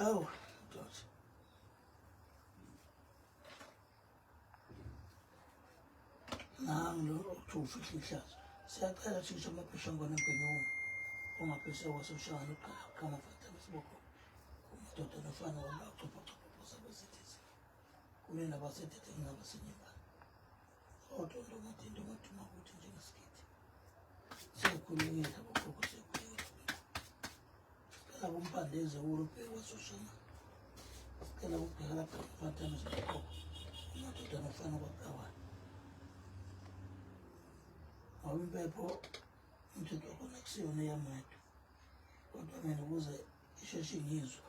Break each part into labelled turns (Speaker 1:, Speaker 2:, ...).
Speaker 1: Hawu ndoda, nami lo okuthi ufihla ihlazo. Siyacela thisha amapheshangwana emgwemeni ongaphesheya kwasoshana uqala fatama siboko. Umadoda nofana wala ucopha zabezithizi. Kule nabasethethe nabasenyembana. Kodwa lo ngathi into ngathuma ukuthi njengesikithi. Siyakhulungela bokhokho siyakhulungela. Sicela kumpandeze uRubheka kwasoshana. Sicela ukubheka lapha fatama siboko. Umadoda nofana kwaqawana. Impepho umthetho wakhona kusiyona eyamehlo, kodwa mina ukuze isheshe ngizwe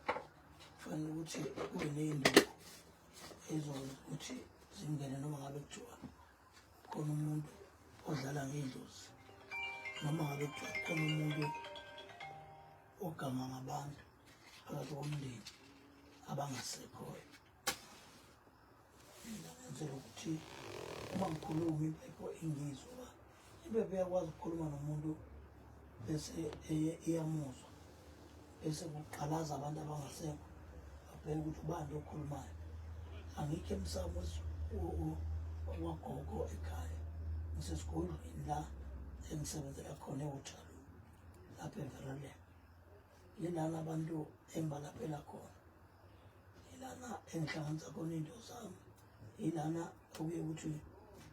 Speaker 1: kufanele ukuthi kube ney'nduku ezokuthi zingene noma ngabe kuthiwa khona umuntu odlala ngey'dlozi, noma ngabe kuthiwa khona umuntu ogama ngabantu phakathi komndeni abangasekhoyo. Mina ngenzela ukuthi uma ngikhuluma impepho ingizwe. Impepho iyakwazi ukukhuluma nomuntu bese iyamuzwa, bese kuqhalaza abantu abangasekho babheke ukuthi ubani okhulumayo. Angikho emsamo wagogo ekhaya, ngisesigodlweni la engisebenzela khona ewotshalo lapha eVereleng. Yilana abantu engibalaphela khona, yilana engihlanganisa khona iy'nto zami, yilana okuye ukuthi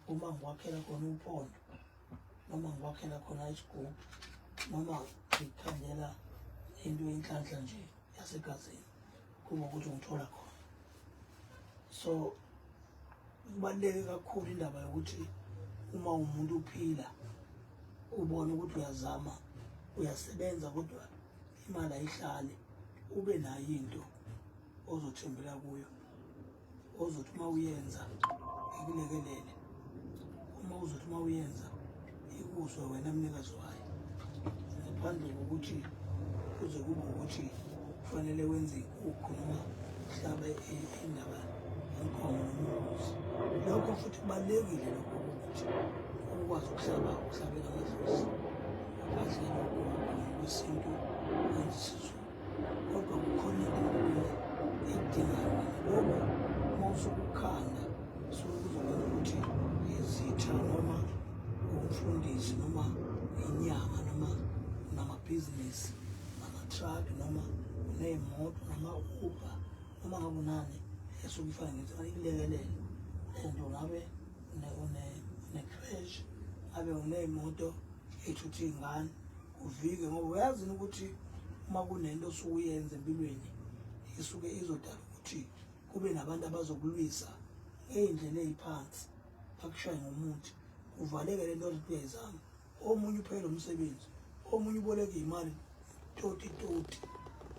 Speaker 1: uma ngiwakhela khona uphondo, noma ngiwakhela khona isigubhu, noma ngikhandela into yenhlanhla nje yasegazini, kuba ukuthi ngithola khona. So kubaluleke kakhulu indaba yokuthi uma umuntu uphila ubone ukuthi uyazama, uyasebenza, kodwa imali ayihlali, ube nayo into ozothembela kuyo, ozothi uma uyenza ikulekelele, uma uzothi uma uyenza ikuzwe wena mnikazi wayo, ngaphandle kokuthi kuze kube ukuthi kufanele wenze inkukhu noma uhlabe indaba yenkomo nombuzi. Lokho futhi kubalulekile lokho ukuthi ukwazi uhlabela amadlozi kahle kwesintu wenza isiZulu, kodwa kukhona into edingayo lokho uma usukukhanda sokuzokwenza ukuthi izitha noma umfundisi noma inyanga noma namabhizinisi, nama-truck noma ney'moto noma Uber noma ngabe unani esuke ifane ngithi ikulekelele lento, ngabe une-crash, ngabe uney'moto ey'thutha iy'ngane uvike, ngoba uyazini ukuthi uma kunento osuke uyenza empilweni isuke izodala ukuthi kube nabantu abazokulwisa ngey'ndlela ey'phansi, bakushaye ngomuthi, uvaleke le nto othi uyayizama. Omunye uphele umsebenzi, omunye uboleka iy'mali toti,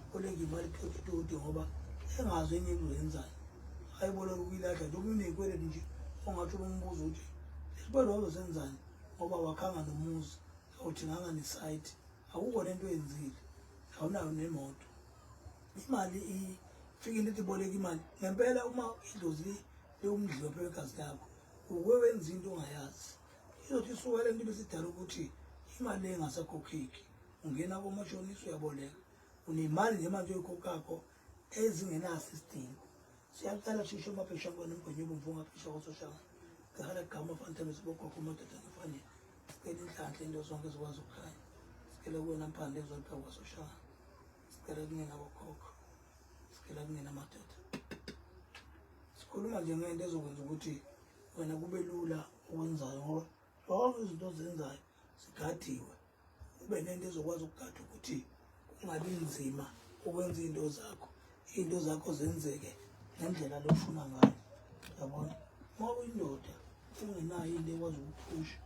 Speaker 1: uboleka iy'mali toti ngoba engazi enye into yenzayo. Ayiboleka ukuyilahla nje, omunye uney'kweletu nje ongathi umbuzo ukuthi isikweletu wazosenzani ngoba wakhanga nomuzi, awuthenganga nesayithi, akukho lento oyenzile, awunayo nemoto. Imali ifike into ethi boleka imali. Ngempela uma idlozi lewumdliwa phela igazi lakho, uke wenza into ongayazi, izothi isuka le nto besidala ukuthi imali engasakhokheki, ungena komashonisa uyaboleka, unemali nje manje oyikhokhakho ezingenaso isidingo. Siyacela shisho amapheshangwana emgwemeni umvunga phesha kwasoshana. Ngahara gama fanele sibogogo amadoda ngefanele. Sicela inhlanhla into zonke ezikwazi ukukhanya. Sicela kuwena mpande ezolipha kwasoshana. Sicela kungena bokhokho. Sicela kungena amadoda. Sikhuluma nje ngento ezokwenza ukuthi wena kube lula okwenzayo, ngoba zonke izinto ozenzayo zigadiwe. Ube nento ezokwazi ukugada ukuthi kungabi nzima ukwenza iy'nto zakho, iy'nto zakho zenzeke ngendlela lofuna ngayo. Yabona, uma uyindoda ungenayo into ekwazi ukuphusha,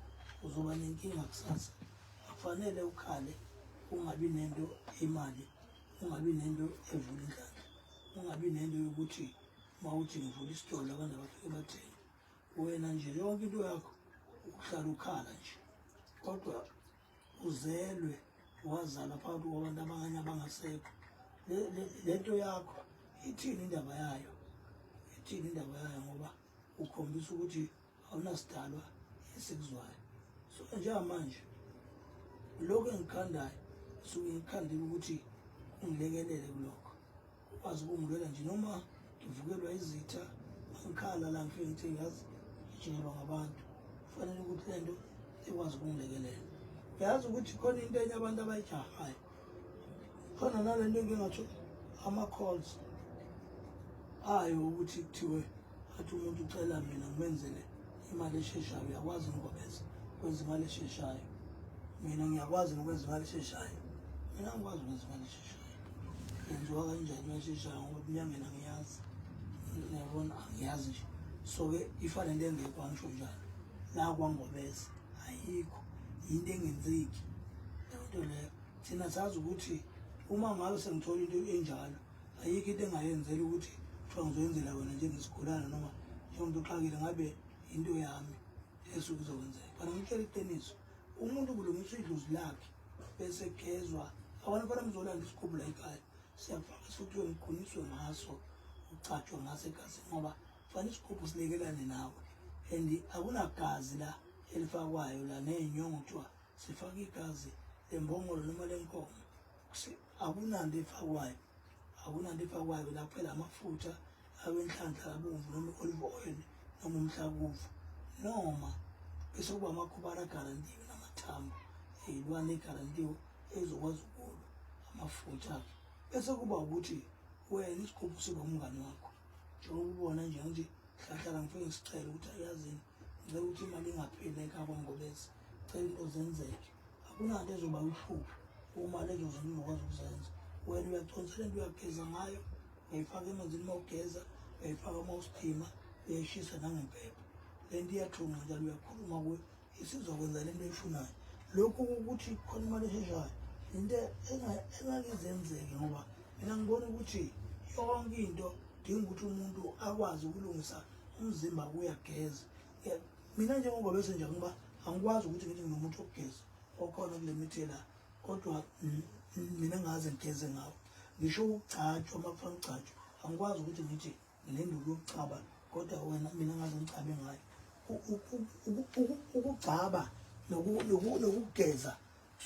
Speaker 1: uzoba nenkinga kusasa. Akufanele ukhale ungabi nento imali, ungabi nento evula indlala, ungabi nento yokuthi uma uthi ngivula isitolo abantu abafike bathenge. Wena nje yonke into yakho uhlala ukhala nje, kodwa uzelwe wazala phakathi kwabantu abanye abangasekho. Lento yakho ithini indaba yayo, ithini indaba yayo, ngoba ukhombisa ukuthi awunasidalwa esikuzwayo. So njengamanje lokho engikhandayo suke ngikhandile ukuthi ungilekelele kulokho, ukwazi ukungilwela nje noma ngivukelwa izitha angikhala la ngifike ngithi ngiyazi ngijikelwa ngabantu kufanele ukuthi lento ikwazi ukungilekelela. Uyazi ukuthi khona into enye abantu abayijahayo khona nalento engingathi ama-calls ayo ukuthi kuthiwe athi umuntu ucela mina ngimenzele imali esheshayo. Uyakwazi ukwenza kwenza imali esheshayo? Mina ngiyakwazi ukwenza imali esheshayo? Mina ngikwazi ukwenza imali esheshayo. Yenziwa kanjani imali esheshayo? Ngoba enyangeni angiyazi, ngiyabona angiyazi nje. So-ke ifane into engekho angisho njalo la kwaNgobese ayikho, yinto engenzeki leyo nto leyo. Thina sazi ukuthi uma ngabe sengithola into enjalo ayikho into engayenzela ukuthi kuthiwa ngizoyenzela wena njengesigulane noma njengomuntu oxakile ngabe into yami esuke izokwenzeka. Kana ngitshela iqiniso, umuntu kulungiswa idlozi lakhe bese kugezwa. Abantu fana mzolanda isigubhu la ekhaya siyafaka futhi ngiquniswe ngaso ucatshwe ngaso egazini ngoba fanele isigubhu silekelane nawe and akunagazi la elifakwayo la nezinyongo kuthiwa sifaka igazi lembongolo noma lenkomo. Akunanto efakwayo, akunanto efakwayo la kuphela amafutha awenhlanhla abomvu noma olive oil noma umhlakuvu noma bese kuba amakhubara agarantiwe namathambo ey'lwane egarantiwe ezokwazi ukulwa amafutha. Bese kuba ukuthi wena isigubhu siba umngani wakho njengoba ubona nje ngithi hlahlala ngifike ngisicela ukuthi ayazini ngicela ukuthi imali ingapheli ekhaya kwaNgobese, cela into zenzeke. Akunanto ezoba uhlupho uma lezo zinto ungakwazi ukuzenza. Wena uyaconsa lento uyageza ngayo, uyayifaka emanzini uma ugeza, uyayifaka uma usidima, uyayishisa nangempepho. Lento iyathunga njalo uyakhuluma kuyo isizokwenza lento oyifunayo. Lokhu ukuthi khona imali esheshayo into engake izenzeke ngoba mina ngibona ukuthi yonke into idinga ukuthi umuntu akwazi ukulungisa umzimba kuyageza. Mina njengoNgobese nje ngoba angikwazi ukuthi ngithi nginomuntu wokugeza okhona kule mithi la, kodwa mina ngaze ngigeze ngawo. Ngisho ukugcatshwa uma kufanele ugcatshwe angikwazi ukuthi ngithi nginenduku yokucaba kodwa wena mina ngaze ngicabe ngayo. Ukugcaba nokugeza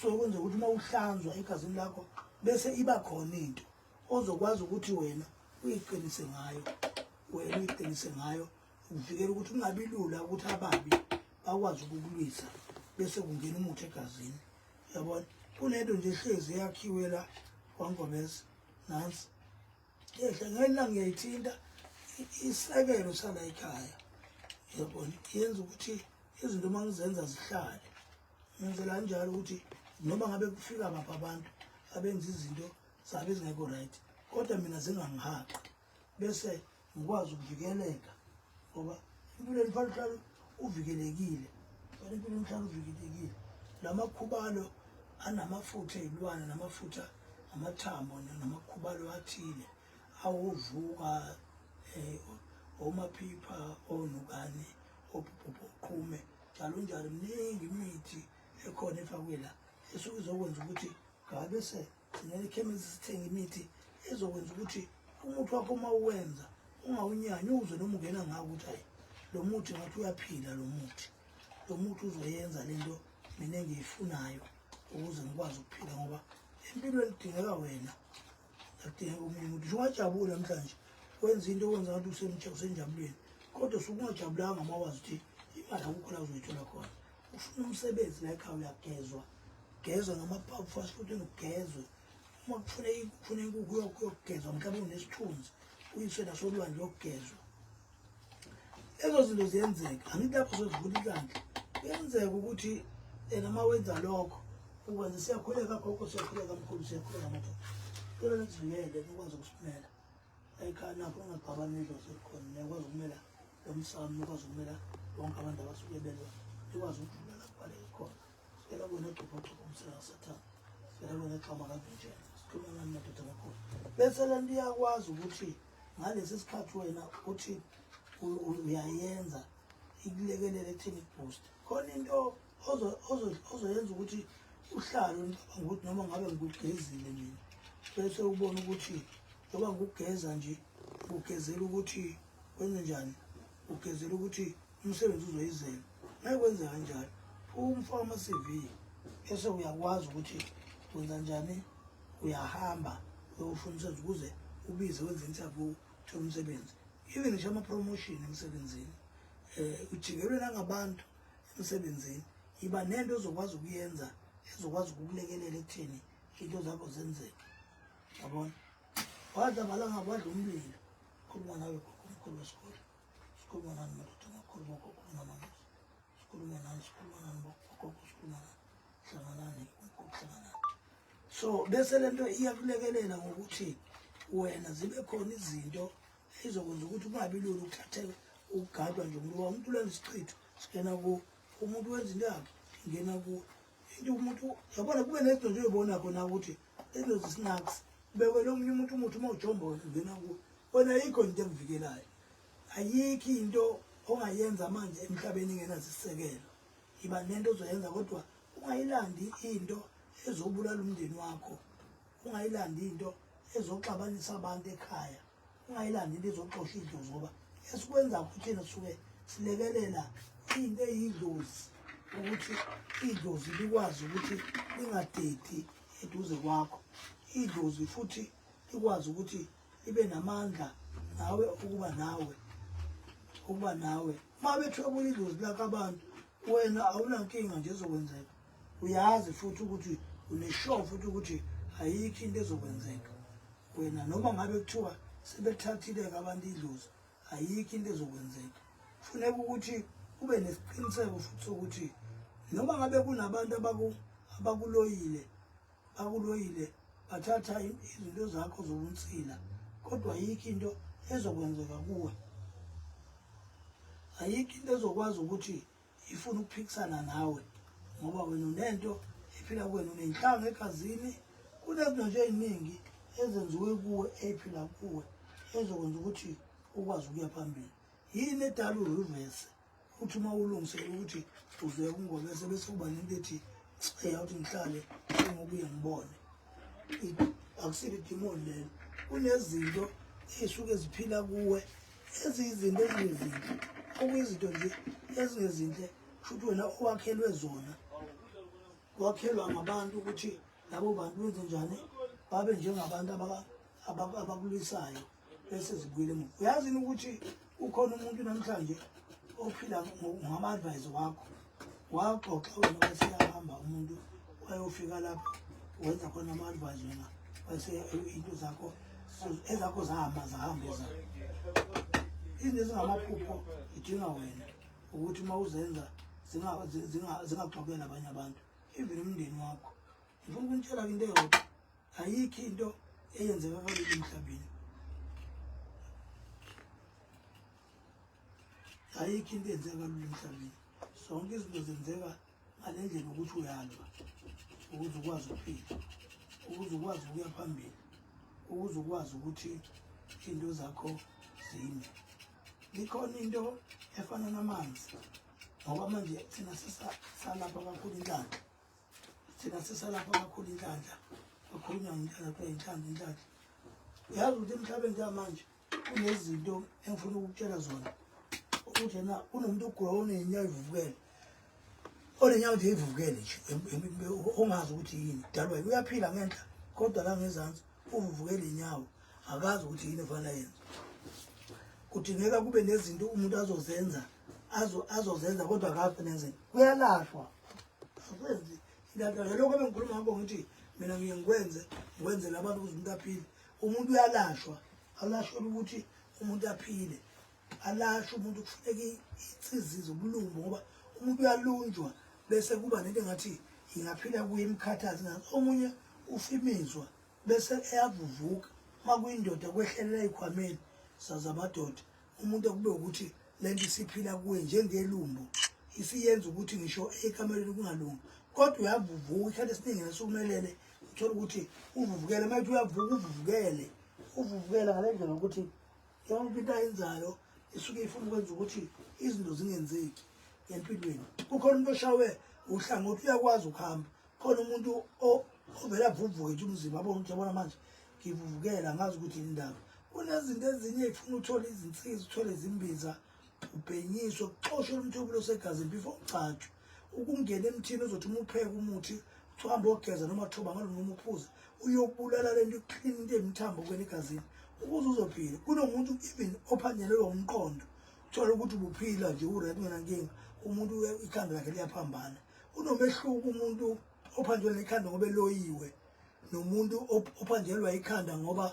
Speaker 1: so kwenza ukuthi uma uhlanzwa egazini lakho bese iba khona into ozokwazi ukuthi wena uyiqinise ngayo, wena uyiqinise ngayo uvikela ukuthi kungabi lula ukuthi ababi bakwazi ukukulwisa bese kungena umuthi egazini. Yabona kunento nje hlezi yakhiwe la kwaNgobese nansi ehle ngena ngiyayithinta isekelo sala ekhaya. Yabona yenza ukuthi izinto mangizenza zihlale. Ngenzela kanjalo ukuthi noma ngabe kufika bapha abantu abenza izinto zabe zingekho right kodwa mina zingangihaqa bese ngikwazi ukuvikeleka ngoba impilo elifanele uvikelekile. Fanele impilo elifanele uvikelekile. Lamakhubalo anamafutha ezilwane namafutha amathambo namakhubalo athile awovuka omaphipha onukane oqhume njalo njalo. Miningi imithi ekhona efakwe la esuke izokwenza ukuthi ngabe sinele ekhemisi sithenga imithi ezokwenza ukuthi umuthi wakho uma uwenza ungawunyanyi uzwe noma ungena ngawo ukuthi hayi lo muthi ngathi uyaphila, lo muthi uzoyenza lento mina engiyifunayo ukuze ngikwazi ukuphila ngoba empilweni kudingeka wena, akudingeka omunye umuntu. Nje ungajabula namhlanje wenza into owenza ngathi usenjabulweni kodwa usungajabulanga uma wazi ukuthi imali akukho la uzoyithola khona. Ufuna umsebenzi la ekhaya uyagezwa, gezwa ngamapawu fast futhi ngigezwe. Uma kufuna inkukhu yokugezwa mhlawumbe unesithunzi uyiswe nasolwandle yokugezwa. Ezo zinto ziyenzeka, angithi lapho sozivula isandla kuyenzeka ukuthi noma wenza lokho ukwenza siyakhuleka gogo, siyakhuleka mkhulu, siyakhuleka madoda. Kulo lesivikele ukwazi ukusimela ekhaya lapho ungaqabani nedlozi elikhona. Uyakwazi ukumela lo msamo, ukwazi ukumela bonke abantu abasuke belwa, ukwazi ukudlula lapho bale khona. Sicela wena gcobhogcobo umsela kaSathane, sicela wena xama kavinjeni, sikhuluma nami madoda amakhulu. Bese le nto iyakwazi ukuthi ngalesi sikhathi wena uthi uyayenza ikulekelele ekutheni ikuboost. Khona into ozoyenza ukuthi uhlale unicabanga ukuthi noma ngabe ngikugezile mina bese ubona ukuthi njoba ngikugeza nje ugezela ukuthi wenze njani, ugezela ukuthi umsebenzi uzoyizela. Ngeke kwenze kanjalo. Umfaka ama-CV bese uyakwazi ukuthi wenza njani, uyahamba uyofuna umsebenzi ukuze ubize wenza interview uthola umsebenzi even ngisho ama-promotion emsebenzini ujikelwe nangabantu emsebenzini iba nento ozokwazi ukuyenza ezokwazi ukukulekelela ekutheni into zakho zenzeke yabona wadla malanga wadla umlilo khuluma nawe omkhulu wesikole sikhuluma nani madoda amakhulu bokhuluma nani sikhuluma nani bogogo sikhuluma nani hlanganani umkhulu hlanganani so bese lento iyakulekelela ngokuthi wena zibe khona izinto ezokwenza ukuthi kungabi lula ukuthatheka ukugadwa nje umuntu lenza isichitho singena ku umuntu wenza into yakhe ingena ku into umuntu yabona kube nezinto nje uyibona khona ukuthi lezo snacks bekwe lo munye umuntu uma ujomba ngena ku wena ayikho into ekuvikelayo ayikho into ongayenza manje emhlabeni ngenasisekelo iba nento ozoyenza kodwa ungayilandi into ezobulala umndeni wakho ungayilandi into ezoxabanisa abantu ekhaya ungayilandi into ezoxosha idlozi ngoba esikwenza ukuthi suke silekelela into eyidlozi ukuthi idlozi likwazi ukuthi lingadedi eduze kwakho idlozi futhi likwazi ukuthi libe namandla nawe ukuba nawe uma bethwebula idlozi lakho abantu wena awunankinga nje ezokwenzeka uyazi futhi ukuthi uneshow futhi ukuthi ayikho into ezokwenzeka wena noma ngabe kuthiwa sebethathile abantu idlozi ayikho into ezokwenzeka kufuneka ukuthi ube nesiqiniseko futhi sokuthi noma ngabe kunabantu abakuloyile bathatha izinto zakho zobunsila kodwa ayikho into ezokwenzeka kuwe ayikho into ezokwazi ukuthi ifuna ukuphikisana nawe ngoba wena unento ephila kuwena unenhlanga egazini kunezinto nje eziningi ezenziwe kuwe ephila kuwe ezokwenza ukuthi ukwazi ukuya phambili yini edala urivese uthi uma ulungisele ukuthi uzoya kungobese bese kuba nento ethi awuthi ngihlale ngokuye ngibone akusile idimoni lelo kunezinto ezisuke ziphila kuwe eziyizinto ezingezinhle okuyizinto nje ezingezinhle futhi wena owakhelwe zona wakhelwa ngabantu ukuthi labo bantu benze njani babe njengabantu abakulisayo bese zibuyele emuva uyazi ukuthi ukhona umuntu namhlanje ophila ngama-advise wakho waxoxa wena bese yahamba umuntu wayofika lapho wenza khona ama-advise wena bese into zakho ezakho zahamba eza izinto ezingamaphupho idinga wena ukuthi uma uzenza zingaxokela abanye abantu even umndeni wakho ngifuna ukunitshela into eyodwa ayikho into eyenzeka kalula emhlabeni ayikho into eyenzeka kalula emhlabeni zonke izinto zenzeka ngale ndlela ukuthi uyalwa ukuze ukwazi ukuphila ukuze ukwazi ukuya phambili ukuze ukwazi ukuthi into zakho zime likhona into efana namanzi ngoba manje thina sisalapha kakhulu inhlanhla kakhulunywa ngenhlanhla kuthiwa inhlanhla uyazi ukuthi emhlabeni njengamanje kunezinto engifuna ukukutshela zona ukuthi yena kunomuntu ogula oney'nyawo ey'vuvukele onenyawo nje ey'vuvukele nje ongazi ukuthi yini dalwa uyaphila ngenhla kodwa la ngezansi uvuvukele iy'nyawo akazi ukuthi yini efanele ayenze kudingeka kube nezinto umuntu azozenza kodwa akazi nenzeni kuyalashwa akwenzi ilahla lokho bengikhuluma ngakho ngithi mina ngiye ngikwenzela abantu ukuze umuntu aphile umuntu uyalashwa alashwa ukuthi umuntu aphile alashwa umuntu kufuneka insizi zobulungu ngoba umuntu uyalunjwa bese kuba nento engathi ingaphila kuye imkhathazi ngathi omunye ufimizwa bese eyavuvuka uma kuyindoda kwehlelela ezikhwameni zamadoda umuntu akube ukuthi lento isiphila kuye njengelumbu isiyenza ukuthi ngisho ekameleni kungalungi kodwa uyavuvuka isikhathi esiningi nesukumelele uthola ukuthi uvuvukele manje uyavuka uvuvukela ngale ndlela ukuthi yonke into ayenzayo isuke ifuna ukwenza ukuthi izinto zingenzeki empilweni kukhona umuntu oshawe uhlangothi uyakwazi ukuhamba khona umuntu ovela avuvuke nje umzimba abona ukuthi yabona manje ngivuvukela ngazi ukuthi indaba kunezinto ezinye ifuna uthola izinsiza uthole izimbiza ubhenyiswe kuxoshwe umthobelo osegazini before ucatshwe ukungena emthini ozothi uma upheka umuthi uhambe ogeza noma thoba ngalo noma uphuza uyobulala lento uclean into emithambo kwena egazini ukuze uzophila. Kunomuntu even ophanyelelwa umqondo uthola ukuthi ubuphila nje ured ngenankinga, umuntu ikhanda lakhe liyaphambana. Unomehluko umuntu ophanjelwa ikhanda ngoba eloyiwe nomuntu ophanjelwa ikhanda ngoba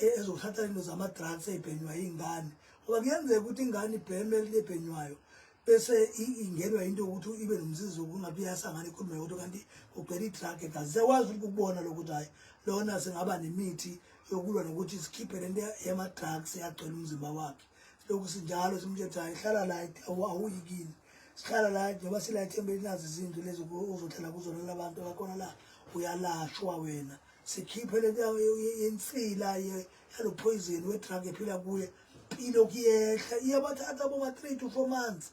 Speaker 1: ezothatha into zama-drugs ey'bhenywa iy'ngane. Ngoba kuyenzeka ukuthi ingane ibheme lebhenywayo bese ingenwa into yokuthi ibe nomzizo kungabe iyasangana ikhulume yodwa kanti ugcwele i-drug egazi. Siyakwazi ukubona lokuthi hayi lona singaba nemithi yokulwa nokuthi sikhiphe lento yama-drugs yagcwela umzimba wakhe. Lokhu sinjalo simthethe hayi hlala la awuyikini, sihlala la njengoba sila ethembeni nazi izindlu lezi uzohlala kuzona labantu bakhona la uyalashwa wena. Sikhiphe lento yensila yalo poison we-drug ephila kuye impilo kuyehla iyabathatha boma 3 to 4 months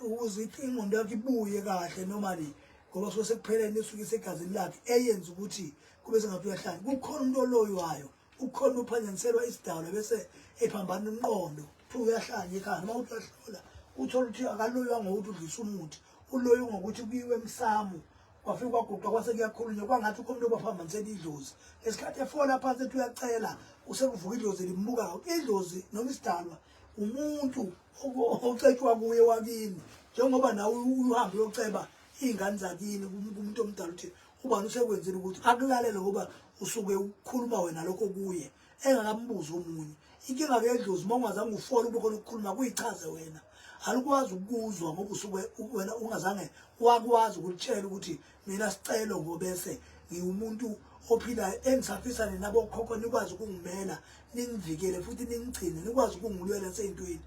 Speaker 1: ukuze ingqondo yakhe ibuye kahle normally ngoba so sekupheleni isuke isegazini lakhe eyenza ukuthi kube sengathi uyahlanya. Kukhona umuntu oloywayo, ukhona uphanyanyiselwa isidalwa bese ephambana ingqondo uyahlanya ekhaya. Uma uthi uyahlola uthola ukuthi akaloywa ngokuthi udlisa umuthi, uloywe ngokuthi kuyiwe emsamo kwafika kwaguqa kwase kuyakhulunywa kwangathi ukhona umuntu obaphambanisela idlozi. Lesikhathi efola phansi ethi uyacela usekuvuka idlozi limbuka. Idlozi noma isidalwa umuntu ocetshwa kuye wakini, njengoba nawe uhambe uyoceba iy'ngane zakini kumuntu omdala uthi ubani usekwenzile ukuthi akulalele ngoba usuke ukukhuluma wena lokho kuye engakambuzi omunye. Inkinga kedlozi uma ungazange ufole ube khona ukukhuluma kuyichaze wena, alikwazi ukuzwa ngoba usuke wena ungazange wakwazi ukulitshela ukuthi mina sicelo ngobese ngiwumuntu ophilayo engisafisane nabo khokho nikwazi ukungimela ningivikele futhi ningigcine nikwazi ukungilwela eseyintweni.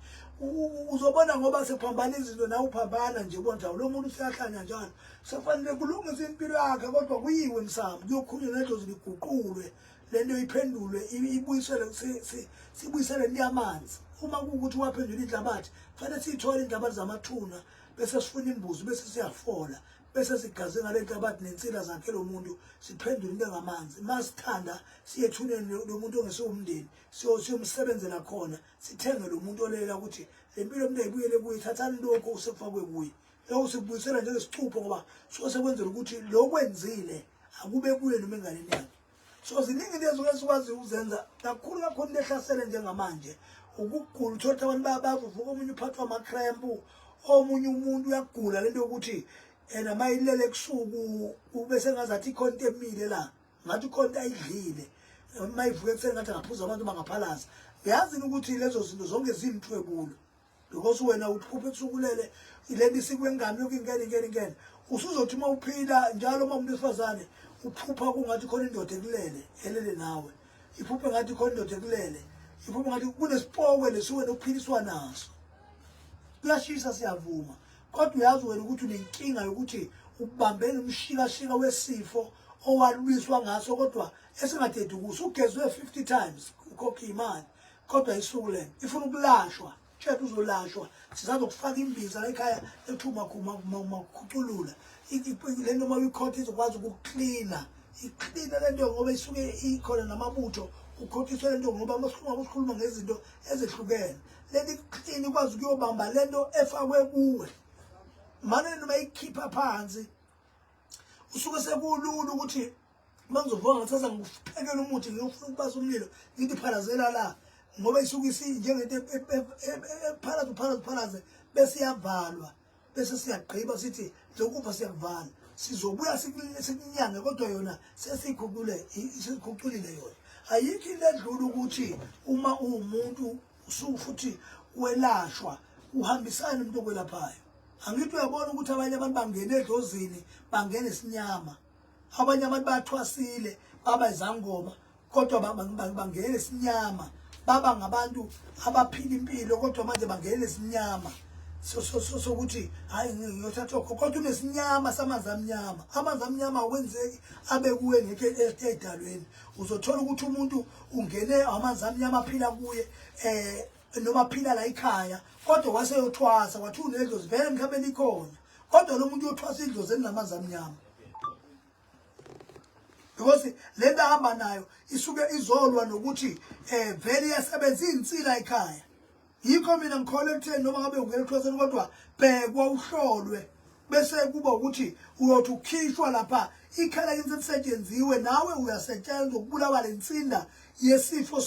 Speaker 1: Uzobona ngoba sekuphambana izinto nawe uphambana nje konjalo lo muntu useyahlanya njalo sefanele kulungise impilo yakhe kodwa kuyiwe emsamo kuyokhulunywa nedlozi liguqulwe lento iphendulwe ibuyisele sibuyisele niyamanzi. Uma kuukuthi waphendula inhlabathi fanele siyithole inhlabathi zamathuna bese sifuna imbuzi bese siyafola bese sigaze ngale nhlabathi nensila zakhe lo muntu siphendule into engamanzi. Masithanda siyethuneni lo muntu ongesiwumndeni siyomsebenzela khona sithenge lo muntu olela ukuthi lempilo mntu ayibuyele kuye thathani lokho usefakwe kuye lokho sikubuyisela njengesicupho ngoba so sekwenzela ukuthi lo kwenzile akube kuye noma enganeni yakhe. So ziningi lezo esikwazi ukuzenza kakhulu into ehlasele njengamanje ukugula. Uthola ukuthi abantu bayavuka omunye uphathwa ama-cramp, omunye umuntu uyagula lento yokuthi nama ilele kusuku ubese ngazathi ikhona into emile la ngathi ikhona into ayidlile uma ivuke ekuseni ngathi angaphuza abantu bangaphalaza. Yazi ukuthi lezo zinto zonke zimthwebulo because wena uphuphe kusukulele ilento isikwengane yokingene usuzothi uma uphila njalo uma umuntu wesifazane uphupha kungathi khona indoda ekulele elele nawe, iphuphe ngathi khona indoda ekulele, iphuphe ngathi kunesipokwe lesuke nokuphiliswa naso. Kuyashisa siyavuma kodwa uyazi wena ukuthi unenkinga yokuthi ubambene umshikashika wesifo owalwiswa ngaso kodwa esingadedi kuso ugezwe 50 times ukhokha imali kodwa isukulele ifuna ukulashwa. Tshela uzolashwa sizazokufaka imbiza la ekhaya ethuma makukhuculula lento uma uyikhotha izokwazi ukuklina iklina lento ngoba isuke ikhona namabutho ukhothiswe lento ngoba masikhuluma ngezinto ezehlukene lento iklini ikwazi ukuyobamba lento efakwe kuwe manje noma ikhipha phansi usuke sekulula ukuthi mangizovuka ngathatha ngikuphekela umuthi ngiyofuna ukubasa umlilo ngithi phalazela la ngoba isuke njengento ephalaze bese iyavalwa bese siyagqiba sithi lokuva siyakuvala sizobuya sikunyange kodwa yona sesikhuculile yona. Ayikho into edlula ukuthi uma uwumuntu usufuthi welashwa uhambisana umuntu okwelaphayo. Angithi uyabona ukuthi abanye abantu bangena edlozini bangena esinyama, abanye abantu bathwasile baba izangoma kodwa bangena esinyama, baba ngabantu abaphila impilo kodwa manje bangena esinyama. Sokuthi hayi ngiyothatha kodwa unesinyama samanzi amnyama. Amanzi amnyama akwenzeki abe kuwe ngeke edalweni. Uzothola ukuthi umuntu ungene amanzi amnyama aphila kuye noma phila la ekhaya kodwa waseyothwasa wathi unedlozi vele mhlawumbe likhona kodwa lo muntu uyothwasa idlozi enamanzi amnyama because lento ahamba nayo isuke izolwa nokuthi vele yasebenza insila ekhaya. Yikho mina ngikholwa ekutheni noma ngabe ungena ethwaseni kodwa bhekwa uhlolwe bese kuba ukuthi uyothi ukhishwa lapha ikhala elisetshenziswe nawe uyasetshenzwa ukubulawa lensinda yesifo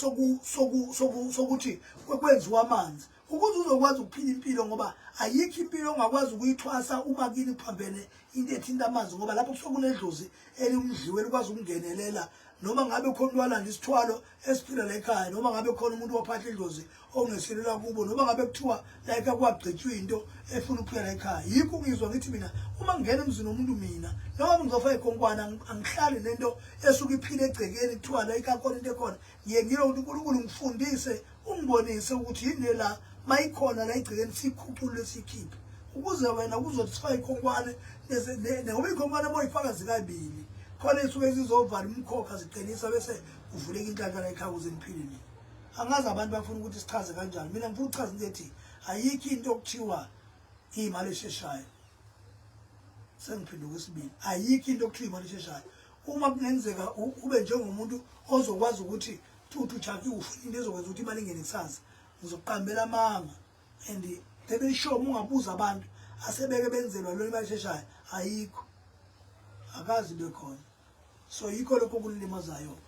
Speaker 1: sokuthi kwenziwa amanzi ukuze uzokwazi ukuphila impilo ngoba ayikho impilo ongakwazi ukuyithwasa uma kini kuphambene into ethinta amanzi ngoba lapho kusokunedlozi elimdliwe likwazi ukungenelela noma ngabe khona walanda isithwalo esiphila la ekhaya noma ngabe khona umuntu waphahla idlozi ongesilela kubo noma ngabe kuthiwa la ekhaya kwagcitshwe into efuna ukuphila la ekhaya yikho ngizwa ngithi mina uma ngena emzini womuntu mina noma ngizofa ikhonkwana angihlali nento esuka iphile egcekeni kuthiwa la ekhaya khona into ekhona ngiye ngiyo uNkulunkulu ngifundise ungibonise ukuthi yini la mayikhona la egcekeni sikhuphule sikhiphe ukuze wena kuzothi ikhonkwane ngoba ikhonkwane moyifaka zikabili khona isuke zizovala umkhokha ziqinisa bese uvuleka inhlanhla la ekhaya ukuze ngiphile mina angazi abantu bafuna ukuthi sichaze kanjani mina ngifuna ukuchaza into ethi ayikho into okuthiwa imali esheshayo sengiphinde kwesibili ayikho into okuthiwa imali esheshayo uma kungenzeka ube njengomuntu ozokwazi ukuthi thuthi uchaki ufuna into ezokwenza ukuthi imali ingene kusasa ngizokuqambela amanga and thebe show ungabuza abantu asebeke benzelwa lo imali esheshayo ayikho akazi bekhona so yikho lokho kunilimazayo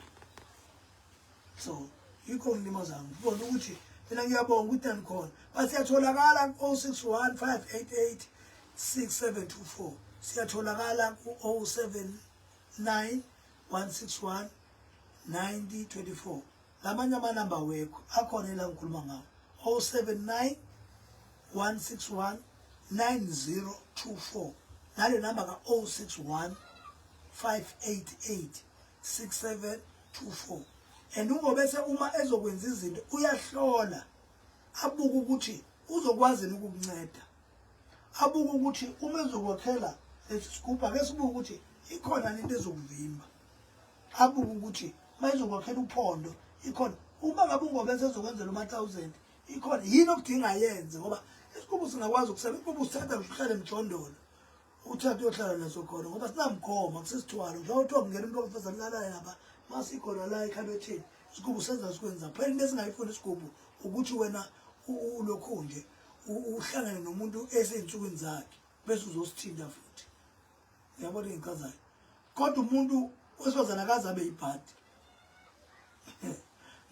Speaker 1: so yikho kunilimazayo ngibona ukuthi mina ngiyabonga ukuthi andikhona base siyatholakala ku 0615886724 siyatholakala ku 0791619024 lamanye amanamba wekho akhona la ngikhuluma ngawo 0791619024 nale namba ka 0615886724 and ungobese uma ezokwenza izinto uyahlola abuka ukuthi uzokwazi ukukunceda abuka ukuthi uma ezokwakhela lesikupa ke sibuka ukuthi ikhona into ezokuvimba abuka ukuthi mayizokwakhela uphondo ikhona uma ngabe ungobese ezokwenzela uma 1000 ikhona yini okudinga yenze ngoba isikubu singakwazi ukusebenza isikubu sithatha uhlale emjondolo uthathe uyohlala naso khona ngoba sinamkhoma kusisithwalo njengoba uthiwa kungena umuntu okufazana lala lapha masikhona la ekhabetheni isigubu senza sikwenza phela into esingayifuni isigubu ukuthi wena ulokhu nje uhlangane nomuntu eseyinsukwini zakhe bese uzosithinta futhi uyabona inkazayo kodwa umuntu wesifazana akaze abe yibhadi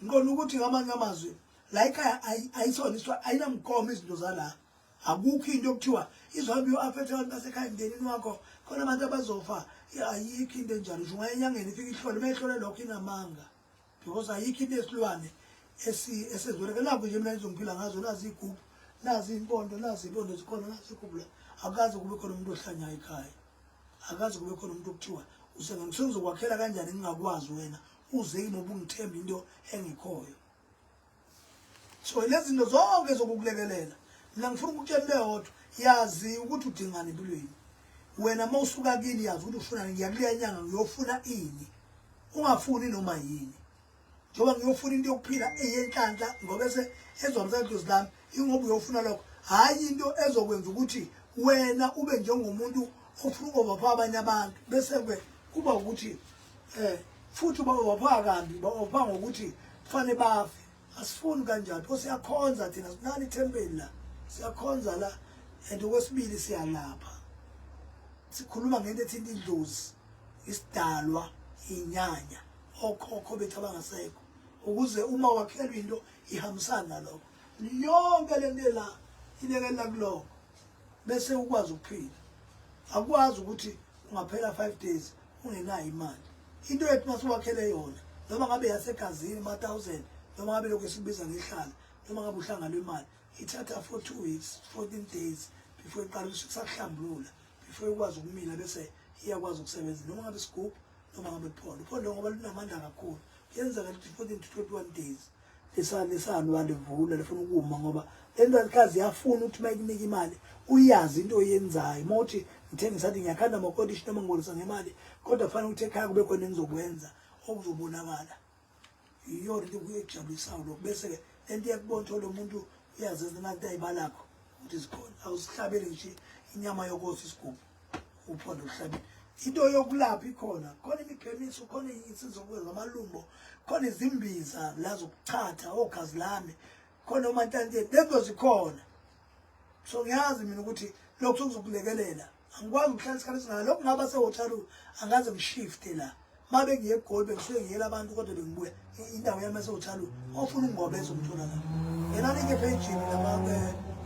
Speaker 1: ngikho ukuthi ngamanye amazwi la ekhaya ayisoniswa ayinamkhomo izinto zala akukho into okuthiwa izohambe yo-affect abantu basekhaya emndenini wakho khona abantu abazofa ayikho into enjalo nje ungayenyangeni ifike ihlole uma ihlole lokho inamanga because ayikho into esilwane esezweleke lapho nje mina ngizophila ngazo nazi igubhu nazi impondo nazi impondo zikhona nazi igubhu la akazi kube khona umuntu ohlanyayo ekhaya akazi kube khona umuntu okuthiwa usengizokwakhela kanjani ngingakwazi wena uzeki noba ungithemba into engikhoyo so lezi zinto zonke zokukulekelela mina ngifuna ukutshela leyodwa yazi ukuthi udingani empilweni wena mawusuka kini yazi ukuthi ufuna ngiyakuleya nyanga ngiyofuna ini ungafuni noma yini njengoba ngiyofuna into yokuphila eyenhlanhla ngoba bese ezomza into zilami ingoba uyofuna lokho hayi into ezokwenza ukuthi wena ube njengomuntu ofuna ukubapha abanye abantu bese kuba ukuthi futhi bapha kambi bapha ngokuthi kufanele bafe asifuni kanjalo pho siyakhonza thina sinani ithempeli la siyakhonza la and okwesibili siyalapha sikhuluma ngento ethinta idlozi isidalwa inyanya okhokho bethu abangasekho ukuze uma wakhelwa into ihambisana nalokho yonke lento la ilekelela kuloko bese ukwazi ukuphila akwazi ukuthi ungaphela 5 days ungenayo imali into yethu masiwakhele yona noma ngabe yasegazini ma 1000 noma ngabe lokho esibiza ngehlala noma ngabe uhlangana imali ithatha for 2 weeks 14 days before iqala ukusahlambulula before ikwazi ukumila bese iyakwazi ukusebenza noma ngabe isigubhu noma ngabe kuphondo uphondo ngoba lunamandla kakhulu yenzeka ukuthi 14 to 21 days lesalwa levula lefuna ukuma ngoba lento alikazi yafuna ukuthi mayikunike imali uyazi into oyenzayo mothi ngithenga sathi ngiyakhanda amakondishi noma ngibonisa ngemali kodwa kufanele ukuthi ekhaya kube khona engizokwenza okuzobonakala iyo into kuyejabulisayo lokho bese ke lento yakubona lo muntu uyazi izinto ayibalakho ukuthi zikhona awusihlabele nje inyama yokosi isigubhu uphondo uhlabele into yokulapha ikhona khona imiphemiso khona insizwa kwenza amalumbo khona izimbiza la zokuchatha ogazi lami khona uMantanteni lezo zikhona so ngiyazi mina ukuthi lokho kuzokulekelela angikwazi ukuhlala isikhathi esingaka lokho ngaba seHotel angaze ngishifte la mabe ngiye eGoli bengisuke ngiyela abantu kodwa bengibuya indawo yami yaseHotel ofuna ungobese umthola la yena nike page lama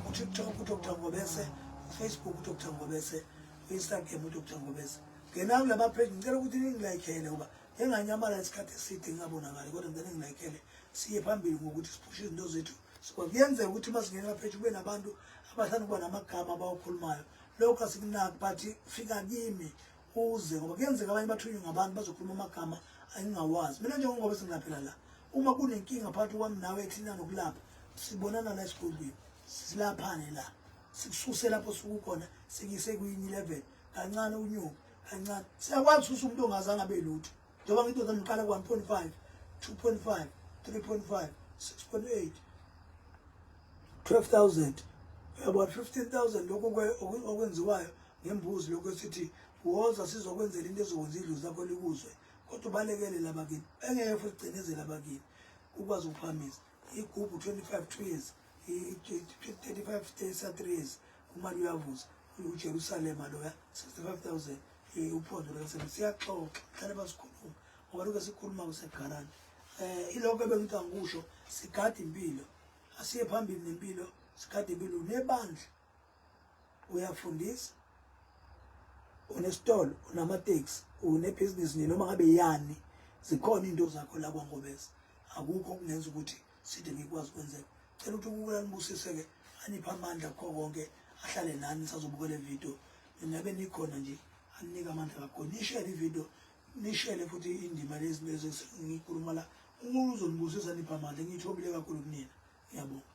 Speaker 1: uTikTok uDr Ngobese uFacebook uDr Ngobese uInstagram uDr Ngobese ngena kulama page ngicela ukuthi ningilikeele ngoba enganyamala isikhathi eside ngabonakala kodwa ngicela ningilikeele siye phambili ngokuthi siphushe izinto zethu sikuyenzeka ukuthi masingena page kube nabantu abahlanu kuba namagama abawakhulumayo lokho asikunaki but fika kimi uze ngoba kuyenzeka abanye bathunywe ngabantu bazokhuluma amagama angingawazi mina njengoba singaphela la uma kunenkinga phakathi kwami nawe ethina nokulapha sibonana la esikolweni silaphane la sikususe lapho sikukhona sikise kwi-11 kancane unyuka kancane siyakwazi ukuthi umuntu ongazange abe lutho njengoba ngithi ngiqala ku-1.5 2.5 3.5 6.8 12,000 about 15,000 lokho okwenziwayo ngembuzi lokho esithi woza sizokwenzela into ezokwenza idlozi lakho likuzwe kodwa ubalekele labakini engeke futhi gcinezela abakini ukwazi ukuphamisa igubhu 25 2 years 35 days 3 years umali uyavuza uJerusalema loya 65,000 uphondo lakhe siyaxoxa hlale basikhuluma ngoba lokho sikhuluma kusegarani ilokho bengithi angikusho sigada impilo asiye phambili nempilo sikade impilo nebandla uyafundisa unesitolo unamateksi unebusiness noma ngabe yani zikhona into zakho la kwaNgobese akukho kungenza ukuthi sithi ngikwazi ukwenzeka cela ukuthi ukubona nibusiseke anipha amandla kho konke ahlale nani sazobukela ivideo nabe nikhona nje anika amandla kakhulu nishare ivideo nishare futhi indima lezi ngikhuluma la umuntu uzonibusisa nipha amandla ngithobile kakhulu kunina ngiyabonga.